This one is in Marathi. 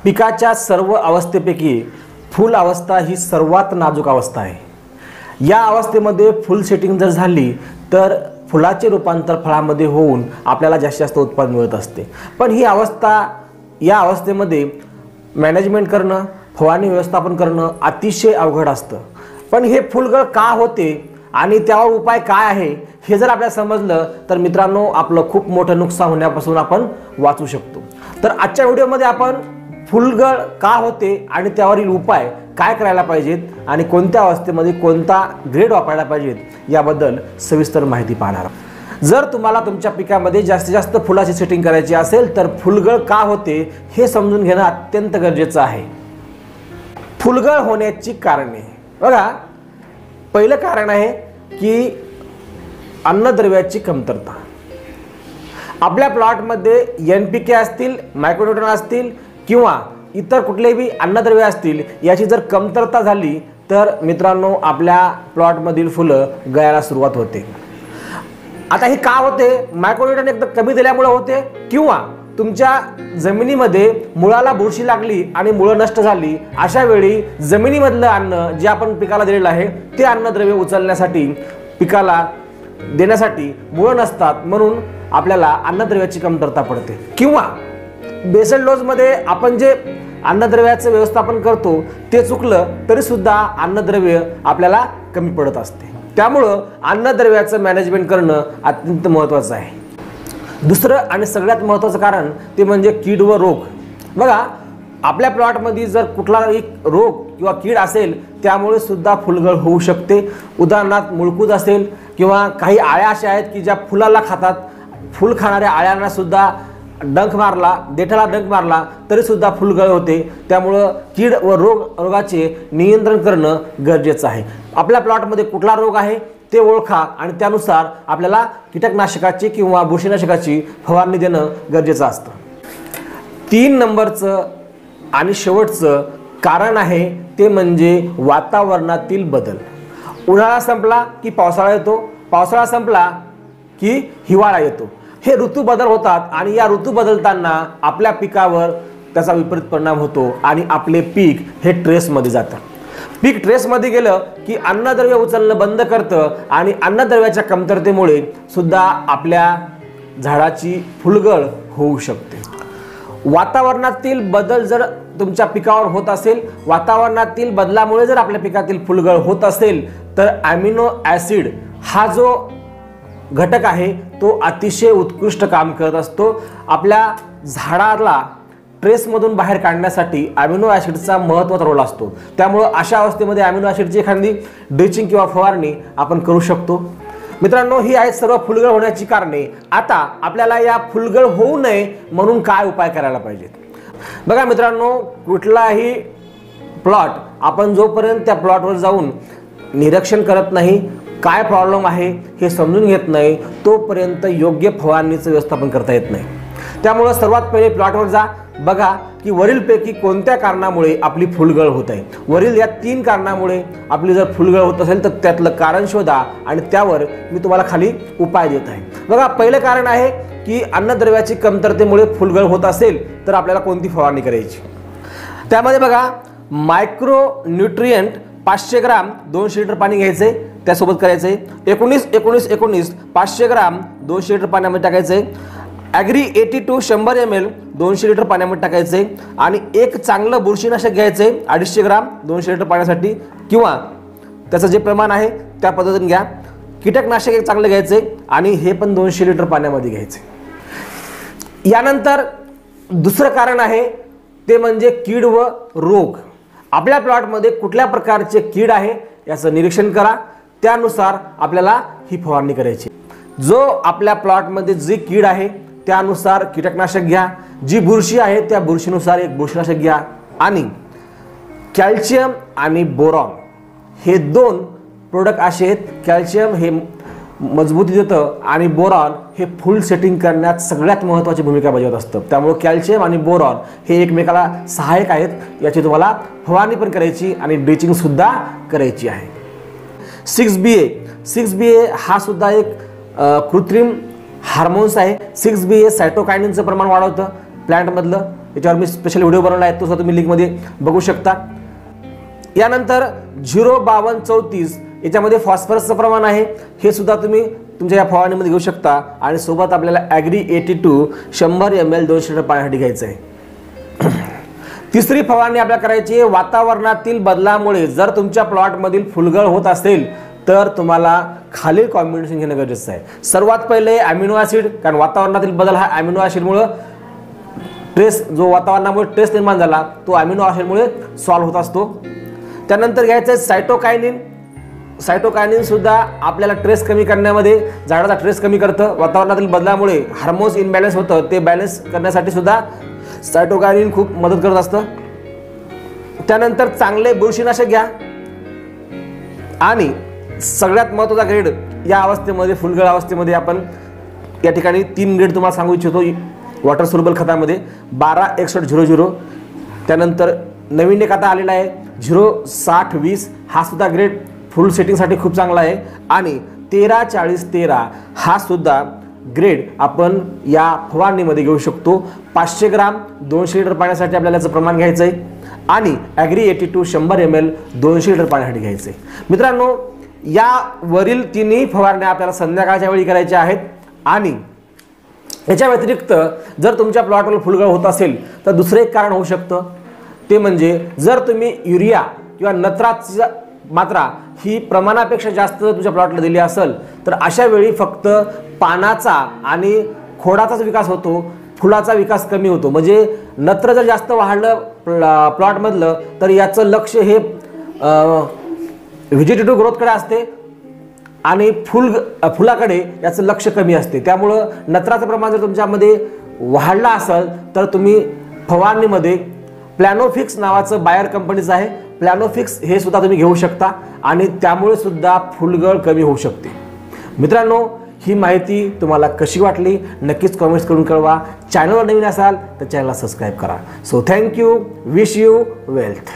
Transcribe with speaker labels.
Speaker 1: पिकाच्या सर्व अवस्थेपैकी फुल अवस्था ही सर्वात नाजूक अवस्था आहे। या अवस्थेमध्ये फुल सेटिंग जर झाली तर फुलाचे रूपांतर फळामध्ये होऊन आपल्याला जास्तीत जास्त उत्पादन मिळत असते। पण ही अवस्था, या अवस्थेमध्ये मॅनेजमेंट करणं, फवारणी व्यवस्थापन करणं अतिशय अवघड असतं। पण हे फुलगळ का होते आणि त्यावर उपाय काय आहे हे जर आपल्याला समजलं तर मित्रांनो आपलं खूप मोठं नुकसान होण्यापासून आपण वाचू शकतो। तर आजच्या व्हिडिओमध्ये आपण फुलगळ का होते आणि त्यावरील उपाय काय करायला पाहिजेत आणि कोणत्या अवस्थेमध्ये कोणता ग्रेड वापरायला पाहिजेत याबद्दल सविस्तर माहिती पाहणार आहोत। जर तुम्हाला तुमच्या पिकामध्ये जास्तीत जास्त फुलाची सेटिंग करायची असेल तर फुलगळ का होते हे समजून घेणं अत्यंत गरजेचं आहे। फुलगळ होण्याची कारणे बघा, पहिलं कारण आहे की अन्नद्रव्याची कमतरता। आपल्या प्लॉटमध्ये NPK असतील, मायक्रोन्यूट्रॉन असतील किंवा इतर कुठलेही अन्नद्रव्य असतील, याची जर कमतरता झाली तर मित्रांनो आपल्या प्लॉटमधील फुलं गळायला सुरुवात होते। आता हे का होते? मायक्रोन्यूट्रॉन एकदम कमी दिल्यामुळे होते किंवा तुमच्या जमिनीमध्ये मुळाला बुरशी लागली आणि मुळं नष्ट झाली, अशा वेळी जमिनीमधलं अन्न जे आपण पिकाला दिलेलं आहे ते अन्नद्रव्य उचलण्यासाठी, पिकाला देण्यासाठी मुळं नसतात, म्हणून आपल्याला अन्नद्रव्याची कमतरता पडते। किंवा बेसल डोसमध्ये आपण जे अन्नद्रव्याचं व्यवस्थापन करतो ते चुकलं तरी सुद्धा अन्नद्रव्य आपल्याला कमी पडत असते। त्यामुळं अन्नद्रव्याचं मॅनेजमेंट करणं अत्यंत महत्त्वाचं आहे। दुसरं आणि सगळ्यात महत्त्वाचं कारण ते म्हणजे कीड व रोग। बघा, आपल्या प्लॉटमध्ये जर कुठलाही रोग किंवा कीड असेल त्यामुळे सुद्धा फुलगळ होऊ शकते। उदाहरणार्थ मुळकूद असेल किंवा काही आळ्या अशा आहेत की ज्या फुलाला खातात, फुल खाणाऱ्या आळ्यांना सुद्धा डंख मारला, देठाला डंख मारला तरी सुद्धा फुलगळ होते। त्यामुळं कीड व रोगाचे नियंत्रण करणं गरजेचं आहे। आपल्या प्लॉटमध्ये कुठला रोग आहे ते ओळखा आणि त्यानुसार आपल्याला कीटकनाशकाची किंवा बुरशीनाशकाची फवारणी देणं गरजेचं असतं। 3 नंबरचं आणि शेवटचं कारण आहे ते म्हणजे वातावरणातील बदल। उन्हाळा संपला की पावसाळा येतो, पावसाळा संपला की हिवाळा येतो। हे ऋतू बदल होतात आणि या ऋतू बदलताना आपल्या पिकावर त्याचा विपरीत परिणाम होतो आणि आपले पीक हे ट्रेसमध्ये जातं। पीक ट्रेसमध्ये गेलं की अन्नद्रव्य उचलणं बंद करतं आणि अन्नद्रव्याच्या कमतरतेमुळे सुद्धा आपल्या झाडाची फुलगळ होऊ शकते। वातावरणातील बदल जर तुमच्या पिकावर होत असेल, वातावरणातील बदलामुळे जर आपल्या पिकातील फुलगळ होत असेल तर अॅमिनो ॲसिड हा जो घटक आहे तो अतिशय उत्कृष्ट काम करत असतो। आपल्या झाडाला ट्रेसमधून बाहेर काढण्यासाठी अॅमिनो ॲसिडचा महत्त्वाचा रोल असतो। त्यामुळे अशा अवस्थेमध्ये अॅमिनो ॲसिडची एखादी ड्रिचिंग किंवा फवारणी आपण करू शकतो। मित्रांनो, ही आहेत सर्व फुलगळ होण्याची कारणे। आता आपल्याला या फुलगळ होऊ नये म्हणून काय उपाय करायला पाहिजेत? बघा मित्रांनो, कुठलाही प्लॉट आपण जोपर्यंत त्या प्लॉटवर जाऊन निरीक्षण करत नाही, काय प्रॉब्लेम आहे हे समजून घेत नाही, तोपर्यंत योग्य फवारणीचं व्यवस्थापन करता येत नाही। त्यामुळे सर्वात पहिले प्लॉटवर जा, बघा की वरीलपैकी कोणत्या कारणामुळे आपली फुलगळ होत आहे। वरील या 3 कारणामुळे आपली जर फुलगळ होत असेल तर त्यातलं कारण शोधा आणि त्यावर मी तुम्हाला खाली उपाय देत आहे। बघा, पहिलं कारण आहे की अन्नद्रव्याची कमतरतेमुळे फुलगळ होत असेल तर आपल्याला कोणती फवारणी करायची। त्यामध्ये बघा, मायक्रो न्यूट्रिएंट 500 ग्राम 200 लिटर पाणी घ्यायचे, त्यासोबत करायचे 19-19-19 500 ग्राम 200 लिटर पाण्यामध्ये टाकायचे। ॲग्री 82 100 ml 200 लिटर पाण्यामध्ये टाकायचे आणि एक चांगलं बुरशीनाशक घ्यायचे 250 ग्राम 200 लिटर पाण्यासाठी किंवा त्याचं जे प्रमाण आहे त्या पद्धतीने घ्या। कीटकनाशक एक चांगलं घ्यायचे आणि हे पण 200 लिटर पाण्यामध्ये घ्यायचे। यानंतर दुसरं कारण आहे ते म्हणजे कीड व रोग। आपल्या प्लॉटमध्ये कुठल्या प्रकारचे कीड आहे याचं निरीक्षण करा, त्यानुसार आपल्याला ही फवारणी करायची। जो आपल्या प्लॉटमध्ये जी कीड आहे त्यानुसार कीटकनाशक घ्या, जी बुरशी आहे त्या बुरशीनुसार एक बुरशीनाशक घ्या आणि कॅल्शियम आणि बोरॉन हे 2 प्रोडक्ट असे आहेत। कॅल्शियम हे मजबूती देतं आणि बोरॉन हे फुल सेटिंग करण्यात सगळ्यात महत्त्वाची भूमिका बजावत असतं। त्यामुळे कॅल्शियम आणि बोरॉन हे एकमेकाला सहायक आहेत। याची तुम्हाला फवारणी पण करायची आणि ड्रिचिंग सुद्धा करायची आहे। 6BA हा सुद्धा एक कृत्रिम हार्मोन्स आहे। 6BA सायटोकायनिनचं प्रमाण वाढवतं प्लांटमधलं, याच्यावर मी स्पेशल व्हिडिओ बनवला आहे, तो सुद्धा तुम्ही लिंकमध्ये बघू शकता. यानंतर 05234 याच्यामध्ये फॉस्फरसचं प्रमाण आहे, हे सुद्धा तुम्ही तुमच्या या फवारणीमध्ये घेऊ शकता. आणि सोबत आपल्याला ॲग्री 82 100 ml 200 लिटर पाण्यासाठी घ्यायचं आहे. तिसरी फवारणी आपल्याला करायची आहे वातावरणातील बदलामुळे जर तुमच्या प्लॉटमधील फुलगळ होत असेल तर तुम्हाला खालील कॉम्बिनेशन घेणं गरजेचं आहे. सर्वात पहिले अमिनो ॲसिड, कारण वातावरणातील बदल हा अमिनो ॲसिडमुळे ट्रेस, जो वातावरणामुळे ट्रेस निर्माण झाला तो अमिनो ॲसिडमुळे सॉल्व्ह होत असतो. त्यानंतर घ्यायचं आहे सायटोकायनिन. सायटोकायनिन सुद्धा आपल्याला ट्रेस कमी करण्यामध्ये, झाडाचा ट्रेस कमी करतं. वातावरणातील बदलामुळे हार्मोन्स इनबॅलन्स होतं, ते बॅलन्स करण्यासाठी सुद्धा सायटोकायनिन खूप मदत करत असतं. त्यानंतर चांगले बुरशीनाशक घ्या. आणि सगळ्यात महत्त्वाचा ग्रेड या अवस्थेमध्ये, फुलगळ अवस्थेमध्ये आपण या ठिकाणी 3 ग्रेड तुम्हाला सांगू इच्छितो वॉटर सोल्युबल खतामध्ये. 12-61-00. त्यानंतर नवीन एक आता आलेला आहे 0-60-20, हा सुद्धा ग्रेड फुल सेटिंगसाठी खूप चांगला आहे. आणि 13-40-13 हा सुद्धा ग्रेड आपण या फवारणीमध्ये घेऊ शकतो. 500 ग्राम 200 लिटर पाण्यासाठी आपल्याला याचं प्रमाण घ्यायचं आहे. आणि ॲग्री 82 100 ml 200 लिटर पाण्यासाठी घ्यायचं आहे. मित्रांनो, या वरील तिन्ही फवारण्या आपल्याला संध्याकाळच्या वेळी करायच्या आहेत. आणि याच्या व्यतिरिक्त जर तुमच्या प्लॉटवर फुलगळ होत असेल तर दुसरं एक कारण होऊ शकतं, ते म्हणजे जर तुम्ही युरिया किंवा नत्राची मात्रा ही प्रमाणापेक्षा जास्त तुमच्या प्लॉटला दिली असेल तर अशा वेळी फक्त पानाचा आणि खोडाचाच विकास होतो, फुलाचा विकास कमी होतो. म्हणजे नत्र जर जास्त वाढलं प्लॉटमधलं तर याचं लक्ष हे व्हेजिटेटिव्ह ग्रोथकडे असते आणि फुलाकडे याचं लक्ष कमी असते. त्यामुळं नत्राचं प्रमाण जर तुमच्यामध्ये वाढलं असेल तर तुम्ही फवारणीमध्ये प्लॅनोफिक्स नावाचं बायर कंपनीचं आहे, प्लॅनोफिक्स हे सुद्धा तुम्ही घेऊ शकता आणि त्यामुळे सुद्धा फुलगळ कमी होऊ शकते. मित्रांनो, ही माहिती तुम्हाला कशी वाटली नक्कीच कमेंट्स करून कळवा. चॅनलवर नवीन असाल तर चॅनलला सबस्क्राईब करा. So thank you, wish you wealth.